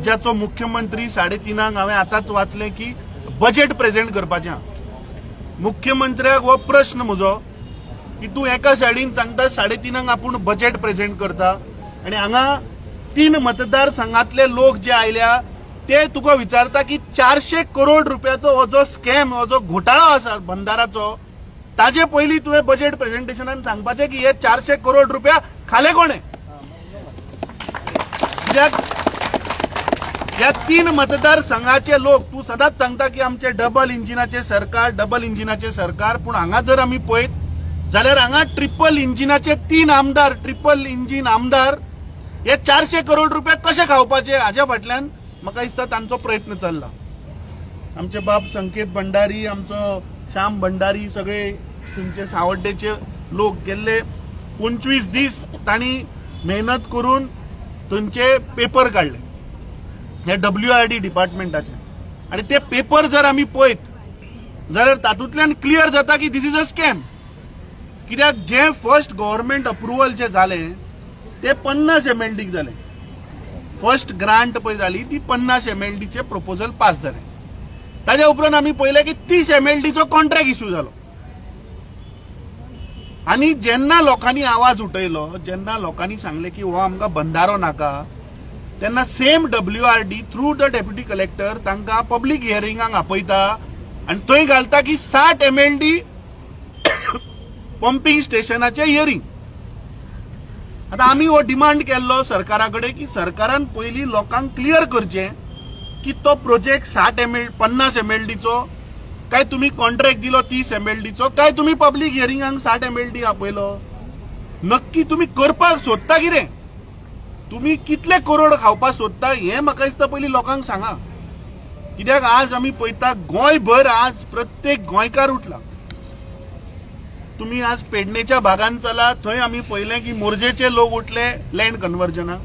राज्याचो मुख्यमंत्री 3:30 हांवें आतांच वाचलें की बजेट प्रेझेंट करपाचें. मुख्यमंत्र्याक हो प्रश्न म्हजो की तूं एका सायडीन सांगता 3:30 आपूण बजेट प्रेझेंट करता आनी हांगा 3 मतदारसंघातले लोक जे आयल्या ते तुका विचारता की 400 करोड रुपयाचो हो जो स्कॅम हो जो घोटाळो आसा बंदाराचो ताजे पयलीं तुवें बजेट प्रेझेंटेशनान सांगपाचें की हे 400 करोड रुपया खाले कोणे. कित्याक ह्या 3 मतदारसंघाचे लोक तूं सदांच सांगता की आमचे डबल इंजिनाचे सरकार पूण हांगा जर आमी पळयत जाल्यार हांगा ट्रिपल इंजिनाचे 3 आमदार ट्रिपल इंजिन आमदार हे 400 करोड रुपया कशे खावपाचे हाच्या फाटल्यान म्हाका दिसता तांचो प्रयत्न चल्ला. आमचे बाब संकेत भंडारी आमचो श्याम भंडारी सगळे तुमचे सावड्डेचे लोक गेल्ले 25 दीस तांणी मेहनत करून तुमचे पेपर काढले हे WRD डिपार्टमेंटाचे आणि ते पेपर जर आमी पळयत जाल्यार तातूंतल्यान क्लियर जाता की दिस इज अ स्कॅम. कित्याक जे फर्स्ट गव्हर्नमेंट अप्रुव्हल जे जाले ते 50 MLDक जाले. फर्स्ट ग्रांट पळय जाली ती 50 MLDचे प्रपोजल पास जाले. ताज्या उपरांत आमी पळयलें की 30 MLDचो कॉन्ट्रॅक्ट इश्यू जालो आनी जेन्ना लोकांनी आवाज उठयलो जेन्ना लोकांनी सांगले की हो आमकां बंधारो नाका तेन्ना same WRD through the deputy collector तांकां पब्लीक हियरिंगाक आपयता आनी थंय घालता की 60 MLD पंपिंग स्टेशनाचे हियरिंग. आता आमी हो डिमांड केल्लो सरकारा कडेन की सरकारान पयलीं लोकांक क्लियर करचें की तो प्रोजेक्ट 50 MLDचो काय तुम्ही कॉन्ट्रॅक्ट दिलो 30 MLDचो काय तुम्ही पब्लीक हियरिंगाक 60 MLD आपयलो. नक्की तुम्ही करपाक सोदता कितें तुम्ही कितले करोड खावपाक सोदता हें म्हाका दिसता पयलीं लोकांक सांगा. कित्याक आज आमी पळयता गोंयभर आज प्रत्येक गोंयकार उठला. तुम्ही आज पेडणेच्या भागांत चला थंय आमी पळयलें की मोरजेचे लोक उठले लँड कन्वर्जनाक.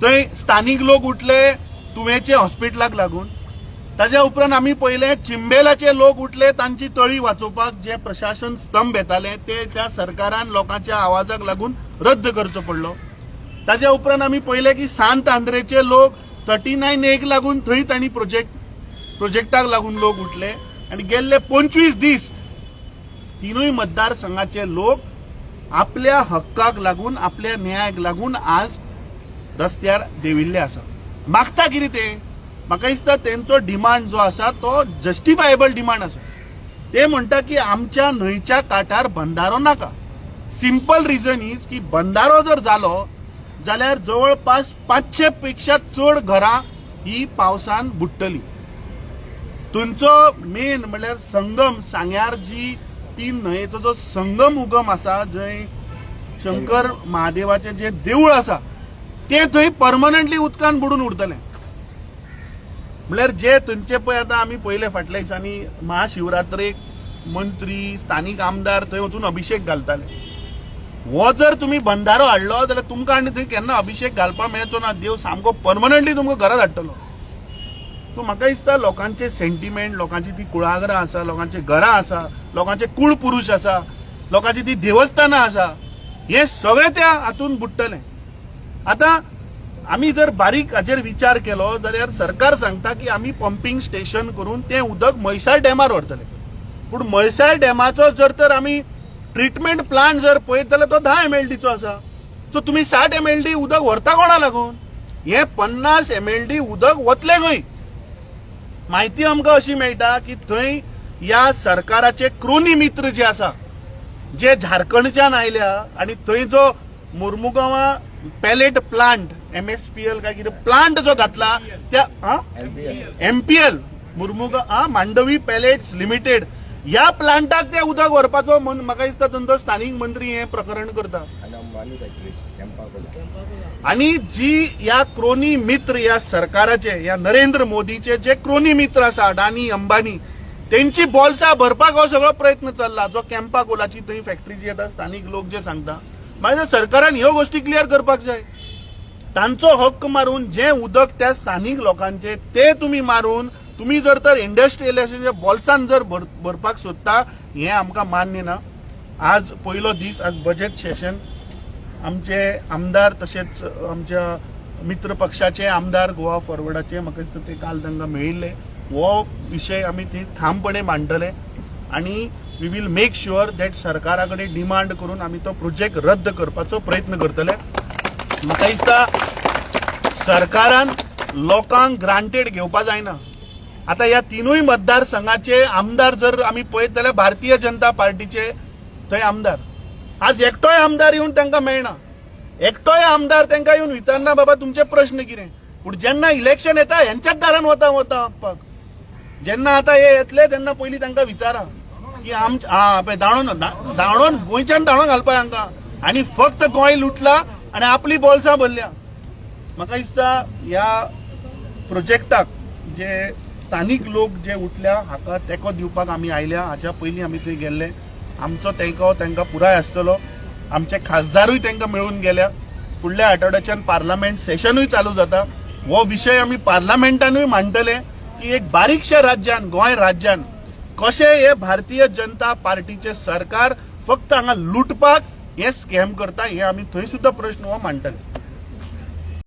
थंय स्थानीक लोक उठले तुवेचे हॉस्पिटलाक लागून. ताज्या उपरांत आमी पळयलें चिंबेलाचे लोक उठले तांची तळी वाचोवपाक जे प्रशासन स्तंभ येताले ते त्या सरकारान लोकांच्या आवाजाक लागून रद्द करचो पडलो. ताज्या उपरांत आमी पळयलें की सांत आंद्रेचे लोक 39A लागून थंय तांणी प्रोजेक्टाक लागून लोक उठले आनी गेल्ले 25 दीस 3 मतदारसंघाचे लोक आपल्या हक्काक लागून आपल्या न्यायाक लागून आज रस्त्यार देविल्ले आसा. मागता कितें ते म्हाका दिसता तेंचो डिमांड जो आसा तो जस्टिफायबल डिमांड आसा. ते म्हणटा की आमच्या न्हंयच्या कांठार बंधारो नाका. सिंपल रिजन इज की बंधारो जर जालो जाल्यार जवळपास 500 पेक्षा चड घरां ही पावसान बुडटली. तुमचो मेन म्हणल्यार संगम सांग्यार जी 3 न्हंयेचो जो संगम उगम आसा जंय शंकर महादेवाचें जे देवूळ आसा ते थंय परमनंटली उदकान बुडून उरतलें. म्हळ्यार जे थंयचे पळय आतां आमी पयले फाटल्या दिसांनी महाशिवरात्रेक मंत्री स्थानीक आमदार थंय वचून अभिषेक घालताले. हो जर तुम्ही बंधारो हाडलो जाल्यार तुमकां आनी थंय केन्ना अभिषेक घालपाक मेळचो ना. देव सामको परमनंटली तुमकां घरांत हाडटलो. सो म्हाका दिसता लोकांचे सेंटिमेंट लोकांची ती कुळागरां आसा लोकांचे घरां आसा लोकांचे कुळ पुरुश आसा लोकांची ती देवस्थानां आसा हे सगळे त्या हातून बुडटले. आतां आमी जर बारीक हाचेर विचार केलो जाल्यार सरकार सांगता की आमी पंपिंग स्टेशन करून तें उदक म्हैसाळ डॅमार व्हरतले. पूण म्हैसाळ डॅमाचो जर तर आमी ट्रिटमेंट प्लांट जर पळयत जाल्यार तो 10 MLDचो आसा. सो तुमी 60 MLD उदक व्हरता कोणा लागून. हे 50 MLD उदक वतले खंय. म्हायती आमकां अशी मेळटा की थंय ह्या सरकाराचे क्रोनी मित्र जे आसा जे झारखंडच्यान आयल्या आनी थंय जो मुर्मुगांवा पॅलेट प्लांट MSPL काय कितें प्लांट जो घातला त्या MPL Mormugao Mandovi pellets limited ह्या प्लांटाक ते उदक व्हरपाचो म्हाका दिसता तांचो स्थानीक मंत्री हे प्रकरण करता. आणि जी ह्या क्रोनी मित्र ह्या सरकाराचे ह्या नरेंद्र मोदीचे जे क्रोनी मित्र आसा अडानी अंबानी त्यांची बॉल्सां भरपाक हो सगळो प्रयत्न चल्ला. जो कॅम्पा कोलाची थंय फॅक्टरी जी येता स्थानीक लोक जे सांगता माझ्या सरकारान ह्यो गोष्टी क्लियर करपाक जाय. तांचो हक्क मारून जे उदक त्या स्थानीक लोकांचे ते तुम्ही मारून तुम्ही जर तर इंडस्ट्रियलिस्टांच्या बॉल्सान जर भरपाक सोदता हे आमकां मान्य ना. आज पयलो दीस आज बजेट सेशन आमचे आमदार तशेंच आमच्या मित्र पक्षाचे आमदार गोवा फॉरवर्डाचे म्हाका दिसता ते काल तांकां मेळिल्ले हो विशय आमी थंय ठामपणे मांडटले आनी we will make sure that सरकारा कडेन डिमांड करून आमी तो प्रोजेक्ट रद्द करपाचो प्रयत्न करतले. म्हाका दिसता सरकारान लोकांक ग्रांटेड घेवपा जायना. आता ह्या तिनूय मतदारसंघाचे आमदार जर आमी पळयत जाल्यार भारतीय जनता पार्टीचे थंय आमदार आज एकटोय आमदार येवन तांकां मेळना. एकटोय आमदार तांकां येवन विचारना बाबा तुमचे प्रश्न कितें. पूण जेन्ना इलेक्शन येता हेंच्याच दारान वता वचपाक. जेन्ना आता हे येतले तेन्ना पयलीं तांकां विचारा की पळय दाणोन गोंयच्यान दाणो घालपा हांकां आनी फक्त गोंय लुटला आनी आपली बॉल्सां भरल्या. म्हाका दिसता ह्या प्रोजेक्टाक जे स्थानीक लोक जे उठल्या हाका तेंको दिवपाक आमी आयल्या. हाच्या पयलीं आमी थंय गेल्ले. आमचो तेंको तांकां पुराय आसतलो. आमचे खासदारूय तांकां मेळून गेल्या. फुडल्या आठवड्याच्यान पार्लमेंट सेशनूय चालू जाता. हो विशय आमी पार्लमेंटानूय मांडटले की एक बारीकशा राज्यान गोंय राज्यान कशें हे भारतीय जनता पार्टीचे सरकार फक्त हांगा लुटपाक हे स्कॅम करता हे आमी थंय सुद्धा प्रश्न हो मांडटले.